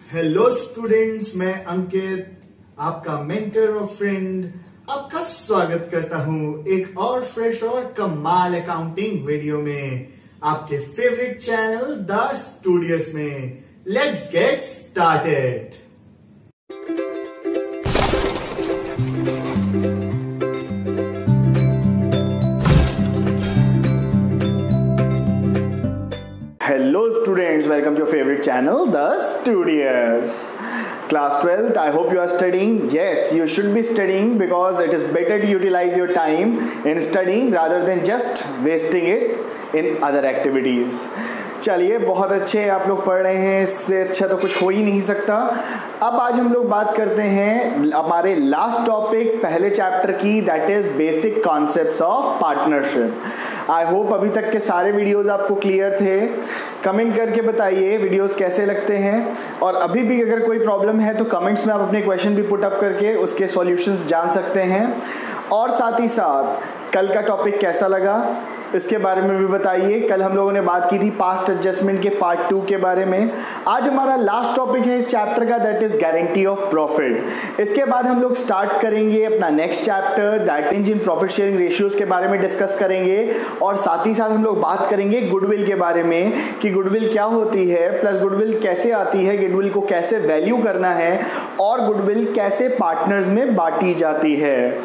Hello students, मैं अंकित आपका mentor और फ्रेंड आपका स्वागत करता हूं एक और फ्रेश और कमाल अकाउंटिंग वीडियो में आपके फेवरेट चैनल द स्टूडियोज में। Let's get started. Hello students, welcome to your favorite channel, The Studios. Class 12th, I hope you are studying. Yes, you should be studying because it is better to utilize your time in studying rather than just wasting it in other activities. चलिए, बहुत अच्छे आप लोग पढ़ रहे हैं, इससे अच्छा तो कुछ हो ही नहीं सकता। अब आज हम लोग बात करते हैं हमारे लास्ट टॉपिक पहले चैप्टर की, that is basic concepts of partnership. I hope अभी तक के सारे वीडियोस आपको क्लियर थे। कमेंट करके बताइए वीडियोस कैसे लगते हैं, और अभी भी अगर कोई प्रॉब्लम है तो कमेंट्स में आप अपने क्वेश्चन भी पुट अप करके उसके सॉल्यूशंस जान सकते हैं। और साथ ही साथ कल का टॉपिक कैसा लगा इसके बारे में भी बताइए। कल हम लोगों ने बात की थी पास्ट एडजस्टमेंट के पार्ट 2 के बारे में। आज हमारा लास्ट टॉपिक है इस चैप्टर का, that is guarantee of profit. इसके बाद हम लोग स्टार्ट करेंगे अपना next chapter, that is in profit sharing ratios के बारे में डिस्कस करेंगे। और साथ ही साथ हम लोग बात करेंगे गुडविल के बारे में कि गुडविल क्या होती है, प्लस गुडविल कैसे आती है, गुडविल को कैसे वैल्यू करना है, और गुडविल कैसे पार्टनर्स में बांटी जाती है।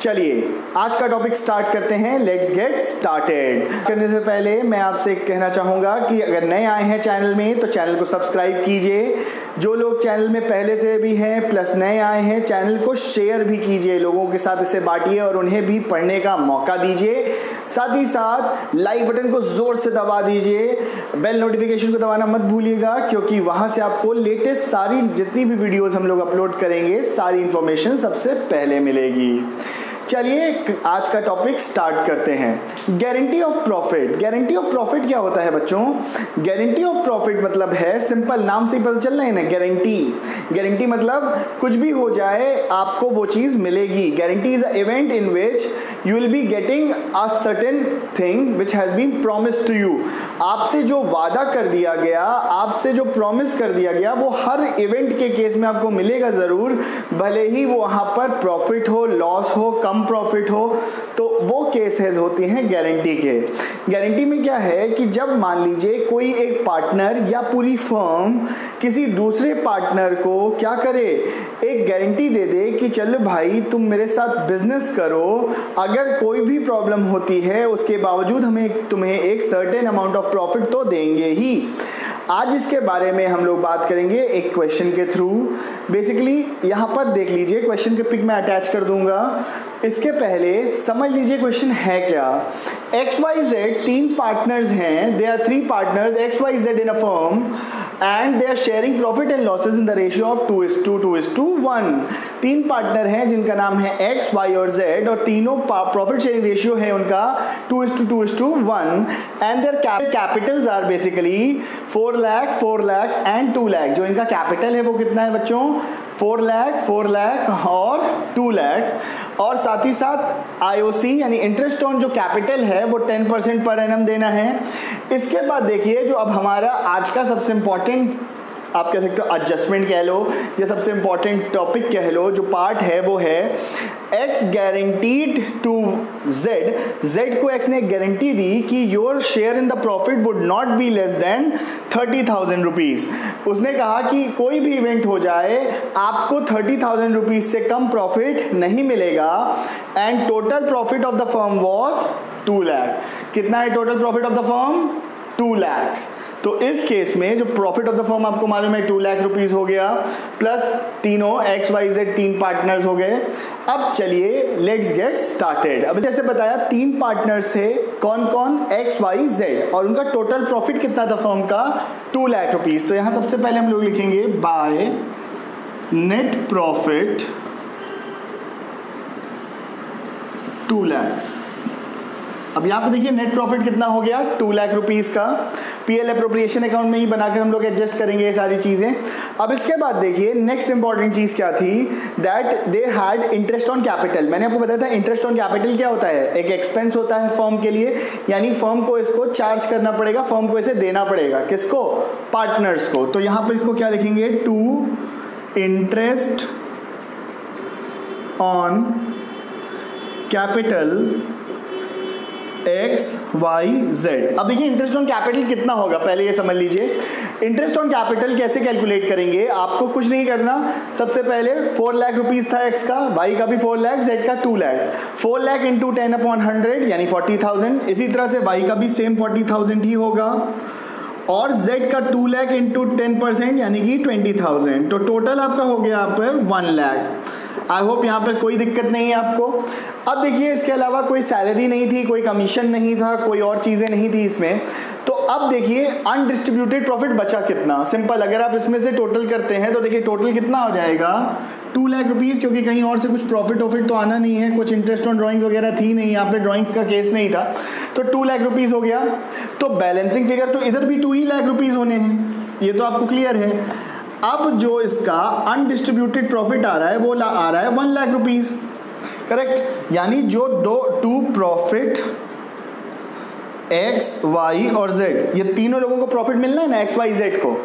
चलिए आज का टॉपिक स्टार्ट करते हैं। Let's get started. करने से पहले मैं आपसे कहना चाहूँगा कि अगर नए आए हैं चैनल में तो चैनल को सब्सक्राइब कीजिए। जो लोग चैनल में पहले से भी हैं प्लस नए आए हैं, चैनल को शेयर भी कीजिए, लोगों के साथ इसे बांटिए और उन्हें भी पढ़ने का मौका दीजिए। साथ ही साथ लाइक बटन को जोर से दबा दीजिए, बेल नोटिफिकेशन को दबाना मत भूलिएगा, क्योंकि वहाँ से आपको लेटेस्ट सारी जितनी भी वीडियोज़ हम लोग अपलोड करेंगे सारी इन्फॉर्मेशन सबसे पहले मिलेगी। चलिए आज का टॉपिक स्टार्ट करते हैं। Guarantee of profit. Guarantee of profit क्या होता है बच्चों? गारंटी ऑफ प्रॉफिट मतलब है, सिंपल नाम से ही पता चल रहा है ना, गारंटी। गारंटी मतलब कुछ भी हो जाए आपको वो चीज मिलेगी। Guarantee is a event in which you will be getting a certain thing which has been promised to you. आपसे जो वादा कर दिया गया, आपसे जो प्रॉमिस कर दिया गया, वो हर इवेंट के केस में आपको मिलेगा जरूर, भले ही वो वहां पर प्रॉफिट हो, लॉस हो, कम प्रॉफिट हो, तो वो केसेस होती हैं गारंटी के। गारंटी में क्या है कि जब मान लीजिए कोई एक पार्टनर या पूरी फर्म किसी दूसरे पार्टनर को क्या करे, एक गारंटी दे दे कि चलो भाई तुम मेरे साथ बिजनेस करो, अगर कोई भी प्रॉब्लम होती है उसके बावजूद हमें तुम्हें एक सर्टेन अमाउंट ऑफ प्रॉफिट तो देंगे ही। आज इसके बारे में हम लोग बात करेंगे एक क्वेश्चन के थ्रू। बेसिकली यहाँ पर देख लीजिए, क्वेश्चन के पिक मैं अटैच कर दूंगा। इसके पहले समझ लीजिए क्वेश्चन है क्या। XYZ तीन पार्टनर्स हैं, they are 3 partners XYZ in a firm and they are sharing profit and losses in the ratio of 2:1। 3 partner हैं जिनका नाम है X, Y और Z, और तीनों प्रॉफिट शेयरिंग रेशियो है उनका 2:1 and their capitals are basically 4 lakh, 4 lakh and 2 lakh. जो इनका कैपिटल है वो कितना है बच्चों? 4 लाख और 2 लाख। और साथ ही साथ IOC यानी इंटरेस्ट ऑन जो कैपिटल है वो 10% पर एनम देना है। इसके बाद देखिए जो अब हमारा आज का सबसे इंपॉर्टेंट, आप कह सकते हो एडजस्टमेंट कह लो या सबसे इंपॉर्टेंट टॉपिक कह लो, जो पार्ट है वो है X गारंटीड टू Z को X ने गारंटी दी कि your share in the profit would not be less than 30,000 rupees. उसने कहा कि कोई भी इवेंट हो जाए आपको 30,000 रुपीज से कम प्रॉफिट नहीं मिलेगा। And total profit of the firm was 2 lakh. कितना है total profit of the firm? 2 lakh. तो इस केस में जो प्रॉफिट ऑफ द फर्म आपको मालूम है 2 लाख रुपीज हो गया, प्लस तीनों XYZ 3 पार्टनर्स हो गए। अब चलिए लेट्स गेट स्टार्टेड। अब जैसे बताया 3 पार्टनर्स थे, कौन कौन? XYZ, और उनका टोटल प्रॉफिट कितना था फर्म का? 2 लाख रुपीज। तो यहां सबसे पहले हम लोग लिखेंगे बाय नेट प्रॉफिट 2 लाख। अब यहां पे देखिए नेट प्रॉफिट कितना हो गया? 2 लाख रुपीज का। पीएल अप्रोप्रिएशन अकाउंट में ही बनाकर हम लोग एडजस्ट करेंगे ये सारी चीज़ें। अब इसके बाद देखिए नेक्स्ट इंपॉर्टेंट चीज़ क्या थी, that they had interest on capital. मैंने आपको बताया था इंटरेस्ट ऑन कैपिटल क्या होता है, एक एक्सपेंस होता है फर्म के लिए, यानी फर्म को इसको चार्ज करना पड़ेगा, फर्म को इसे देना पड़ेगा, किसको, पार्टनर्स को। तो यहां पर इसको क्या लिखेंगे, to interest on capital X Y Z. अब देखिए इंटरेस्ट ऑन कैपिटल कितना होगा, पहले ये समझ लीजिए। इंटरेस्ट ऑन कैपिटल कैसे कैलकुलेट करेंगे, आपको कुछ नहीं करना। सबसे पहले 4 लाख रुपीस था एक्स का, वाई का भी 4 लाख, जेड का 2 लाख। 4 लाख इंटू 10/100 यानी 40,000। इसी तरह से वाई का भी सेम 40,000 ही होगा, और z का 2 लाख इंटू 10% यानी कि 20,000। तो टोटल आपका हो गया यहाँ पर 1 लाख। आई होप यहाँ पर कोई दिक्कत नहीं है आपको। अब देखिए इसके अलावा कोई सैलरी नहीं थी, कोई कमीशन नहीं था, कोई और चीज़ें नहीं थी इसमें। तो अब देखिए अनडिस्ट्रीब्यूटेड प्रॉफिट बचा कितना, सिंपल अगर आप इसमें से टोटल करते हैं तो देखिए टोटल कितना हो जाएगा, 2 लाख रुपीज़, क्योंकि कहीं और से कुछ प्रॉफिट वॉफिट तो आना नहीं है, कुछ इंटरेस्ट ऑन ड्राइंग्स वगैरह थी नहीं, यहाँ पे ड्राइंग्स का केस नहीं था, तो 2 लाख रुपीज़ हो गया। तो बैलेंसिंग फिगर तो इधर भी 2 ही लाख रुपीज़ होने हैं, ये तो आपको क्लियर है। अब जो इसका अनडिस्ट्रीब्यूटेड प्रॉफिट आ रहा है वो आ रहा है 1 लाख रुपीज़, करेक्ट। यानी जो टू प्रॉफिट एक्स वाई और जेड, ये तीनों लोगों को प्रॉफिट मिलना है ना, एक्स वाई जेड को।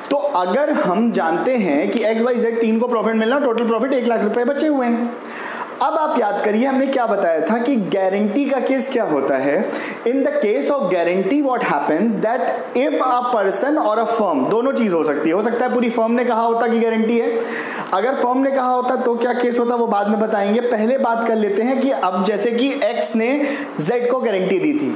तो अगर हम जानते हैं कि एक्स वाई जेड तीन को प्रॉफिट मिलना, टोटल प्रॉफिट 1 लाख रुपए बचे हुए हैं। अब आप याद करिए हमने क्या बताया था कि गारंटी का केस क्या होता है। In the case of guarantee what happens that if a person और अ फर्म, दोनों चीज हो सकती है, हो सकता है पूरी फर्म ने कहा होता कि गारंटी है, अगर फर्म ने कहा होता तो क्या केस होता वो बाद में बताएंगे। पहले बात कर लेते हैं कि अब जैसे कि एक्स ने जेड को गारंटी दी थी,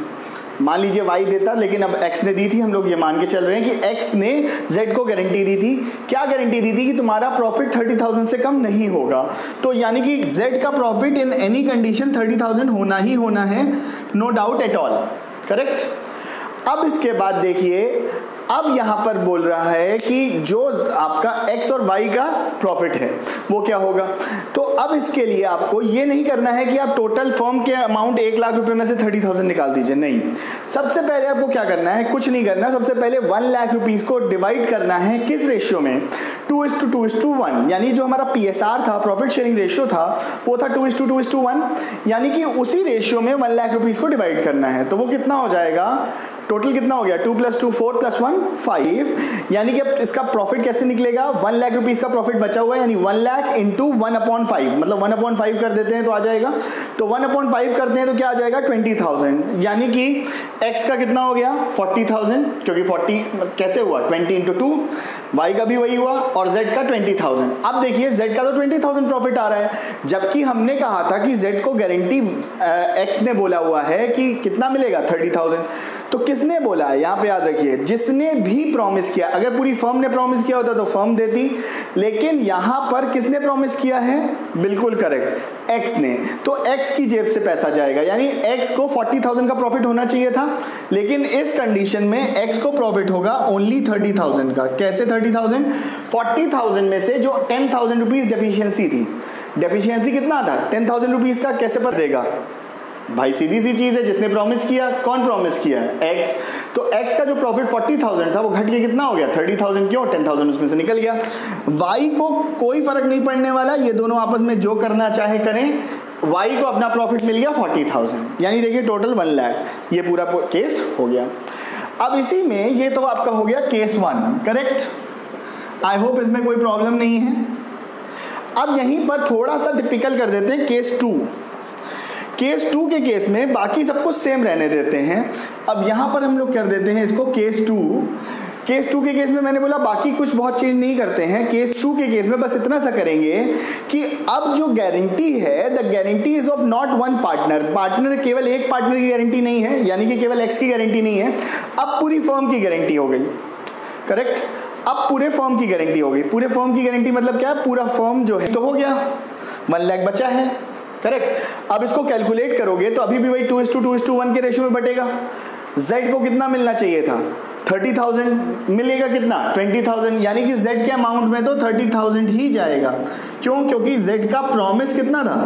मान लीजिए वाई देता लेकिन अब एक्स ने दी थी, हम लोग ये मान के चल रहे हैं कि एक्स ने जेड को गारंटी दी थी। क्या गारंटी दी थी कि तुम्हारा प्रॉफिट 30,000 से कम नहीं होगा। तो यानी कि जेड का प्रॉफिट इन एनी कंडीशन 30,000 होना ही होना है, no doubt at all, correct. अब इसके बाद देखिए अब यहां पर बोल रहा है कि जो आपका एक्स और वाई का प्रॉफिट है वो क्या होगा। तो अब इसके लिए आपको ये नहीं करना है कि आप टोटल फर्म के अमाउंट 1 लाख रुपए में से 30,000 निकाल दीजिए, नहीं। सबसे पहले आपको क्या करना है, कुछ नहीं करना, सबसे पहले 1 लाख रुपीज को डिवाइड करना है किस रेशियो में, 2:2:1। यानी जो हमारा PSR था, प्रॉफिट शेयरिंग रेशियो था, वो था 2:2:1, यानी कि उसी रेशियो में 1 लाख रुपीज को डिवाइड करना है। तो वो कितना हो जाएगा, टोटल कितना हो गया, 2 + 2 4 + 1 5। यानी कि इसका प्रॉफिट कैसे निकलेगा, 1 लाख रुपीज का प्रॉफिट बचा हुआ है, यानी 1 लाख इंटू 1/5, मतलब 1/5 कर देते हैं तो आ जाएगा। तो 1/5 करते हैं तो क्या आ जाएगा, 20,000। यानी कि एक्स का कितना हो गया, 40,000, क्योंकि 40 कैसे हुआ, 20 × 2, वाई का भी वही हुआ, और जेड का 20,000। अब देखिए जेड का तो 20,000 प्रॉफिट आ रहा है, जबकि हमने कहा था कि जेड को गारंटी एक्स ने बोला हुआ है कि कितना मिलेगा, 30,000। तो किसने बोला है, यहाँ पे याद रखिए, जिसने भी प्रॉमिस किया। अगर पूरी फर्म ने प्रॉमिस किया होता तो फर्म देती, लेकिन यहां पर किसने प्रॉमिस किया है, बिल्कुल करेक्ट, एक्स ने। तो एक्स की जेब से पैसा जाएगा, यानी एक्स को 40,000 का प्रॉफिट होना चाहिए था, लेकिन इस कंडीशन में एक्स को प्रॉफिट होगा ओनली 30,000 का। कैसे 30,000, 40,000 में से जो 10,000 रुपीज डेफिशिएंसी थी, डेफिशिएंसी कितना था, 10,000 रुपीज का, कैसे पता देगा भाई, सीधी सी चीज है, जिसने प्रॉमिस किया, कौन प्रॉमिस किया, एक्स। तो एक्स का जो प्रॉफिट 40,000 था वो घट के कितना हो गया, 30,000, क्यों, 10,000 उसमें से निकल गया। वाई को कोई फर्क नहीं पड़ने वाला, ये दोनों आपस में जो करना चाहे करें, वाई को अपना प्रॉफिट मिल गया 40,000, यानी देखिए टोटल 1 लाख, ये पूरा केस हो गया। अब इसी में ये तो आपका हो गया केस 1, करेक्ट। आई होप इसमें कोई प्रॉब्लम नहीं है। अब यहीं पर थोड़ा सा टिपिकल कर देते हैं केस 2। केस 2 के केस में बाकी सब कुछ सेम रहने देते हैं। अब यहां पर हम लोग कर देते हैं इसको केस 2। केस 2 के केस में मैंने बोला बाकी कुछ बहुत चेंज नहीं करते हैं। केस 2 के केस में बस इतना सा करेंगे कि अब जो गारंटी है, the guarantee is of not one partner. Partner केवल एक पार्टनर की गारंटी नहीं है, यानी कि केवल एक्स की गारंटी नहीं है, अब पूरी फर्म की गारंटी हो गई, करेक्ट। अब पूरे फर्म की गारंटी हो गई। पूरे फर्म की गारंटी मतलब क्या, पूरा फर्म जो है तो हो गया, 1 लाख बचा है, करेक्ट। अब इसको कैलकुलेट करोगे तो अभी भी वही 2:2:1 के रेशियो में बटेगा। Z को कितना मिलना चाहिए था, 30,000, मिलेगा कितना, 20,000, यानी कि Z के अमाउंट में तो 30,000 ही जाएगा। क्यों, क्योंकि Z का प्रॉमिस कितना था,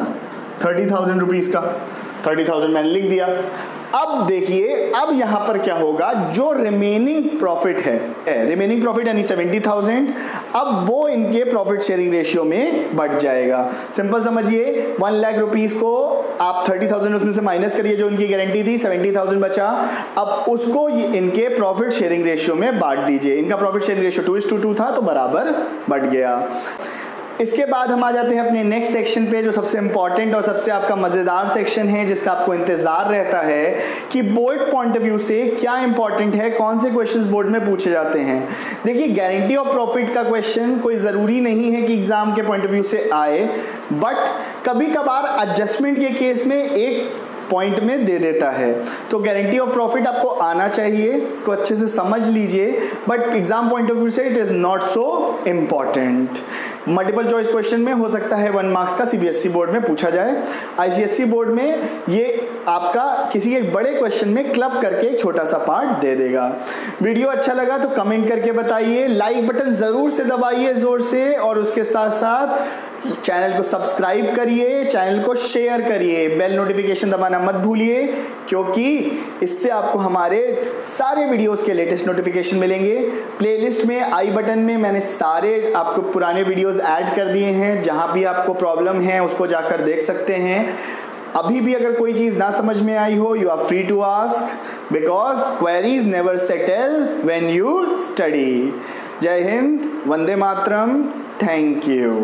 30,000 रुपीज का। 30,000 मैंने लिख दिया। अब देखिए, अब यहां पर क्या होगा, जो रिमेनिंग प्रॉफिट है, रिमेनिंग प्रॉफिट यानी 70,000, अब वो इनके प्रॉफिट शेयरिंग रेशियो में बढ़ जाएगा। सिंपल समझिए, 1 लाख रुपीस को आप 30,000 उसमें से माइनस करिए, जो इनकी गारंटी थी 70,000 बचा, अब उसको इनके प्रॉफिट शेयरिंग रेशियो में बांट दीजिए। इनका प्रॉफिट शेयरिंग रेशियो 2:2 था तो बराबर बढ़ गया। इसके बाद हम आ जाते हैं अपने नेक्स्ट सेक्शन पे, जो सबसे इंपॉर्टेंट और सबसे आपका मजेदार सेक्शन है, जिसका आपको इंतजार रहता है कि बोर्ड पॉइंट ऑफ व्यू से क्या इंपॉर्टेंट है, कौन से क्वेश्चंस बोर्ड में पूछे जाते हैं। देखिए, गारंटी ऑफ प्रॉफिट का क्वेश्चन कोई जरूरी नहीं है कि एग्जाम के पॉइंट ऑफ व्यू से आए, बट कभी कभार एडजस्टमेंट के केस में एक पॉइंट में दे देता है। तो गारंटी ऑफ प्रॉफिट आपको आना चाहिए, इसको अच्छे से समझ लीजिए, but exam point of view से it is not so important. Multiple choice question में हो सकता है 1 मार्क्स का सीबीएसई बोर्ड में पूछा जाए, आईसीएसई बोर्ड में ये आपका किसी एक बड़े क्वेश्चन में क्लब करके एक छोटा सा पार्ट दे देगा। वीडियो अच्छा लगा तो कमेंट करके बताइए, लाइक बटन जरूर से दबाइए जोर से, और उसके साथ साथ चैनल को सब्सक्राइब करिए, चैनल को शेयर करिए, बेल नोटिफिकेशन दबाना मत भूलिए, क्योंकि इससे आपको हमारे सारे वीडियोस के लेटेस्ट नोटिफिकेशन मिलेंगे। प्लेलिस्ट में आई बटन में मैंने सारे आपको पुराने वीडियोस ऐड कर दिए हैं, जहां भी आपको प्रॉब्लम है उसको जाकर देख सकते हैं। अभी भी अगर कोई चीज ना समझ में आई हो, you are free to ask, because queries never settle when you study. जय हिंद, वंदे मातरम, थैंक यू।